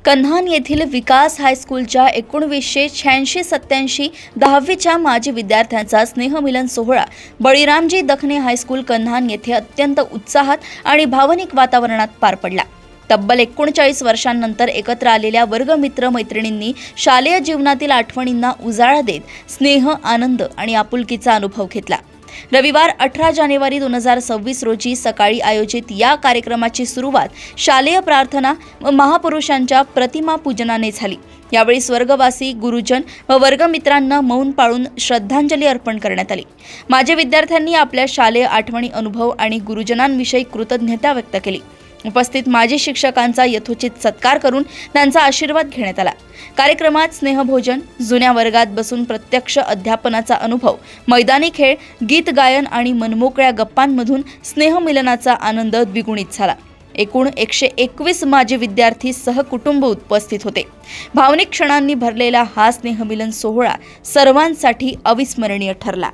कन्हान येथील विकास हायस्कूलच्या 1986-87 10वीच्या माजी विद्यार्थ्यांचा स्नेहमिलन सोहळा बळीरामजी दखने हायस्कूल कन्हान येथे अत्यंत उत्साहात आणि भावनिक वातावरणात पार पडला। तब्बल 39 वर्षांनंतर एकत्र आलेल्या वर्गमित्र मैत्रिणींनी शालेय जीवनातील आठवणींना उजाळा देत स्नेह, आनंद आणि आपुलकीचा अनुभव घेतला। रविवार 18 जानेवारी 2026 रोजी सकाळी आयोजित या कार्यक्रमाची सुरुवात शालेय प्रार्थना व महापुरुषांच्या प्रतिमा पूजनाने झाली। यावेळी स्वर्गवासी गुरुजन व वर्गमित्रांना मौन पाळून श्रद्धांजली अर्पण करण्यात आली। माजी विद्यार्थ्यांनी आपल्या शालेय आठवणी, अनुभव आणि गुरुजनांविषयी कृतज्ञता व्यक्त केली। उपस्थित माजी शिक्षकांचा यथोचित सत्कार करून त्यांचा आशीर्वाद घेण्यात आला। कार्यक्रमात स्नेहभोजन, जुन्या वर्गात बसून प्रत्यक्ष अध्यापनाचा अनुभव, मैदानी खेळ, गीत गायन आणि मनमोकळ्या गप्पांमधून स्नेहमिलनाचा आनंद द्विगुणित झाला। एकूण 121 माजी विद्यार्थी सहकुटुंब उपस्थित होते। भावनिक क्षणांनी भरलेला हा स्नेहमिलन सोहळा सर्वांसाठी अविस्मरणीय ठरला।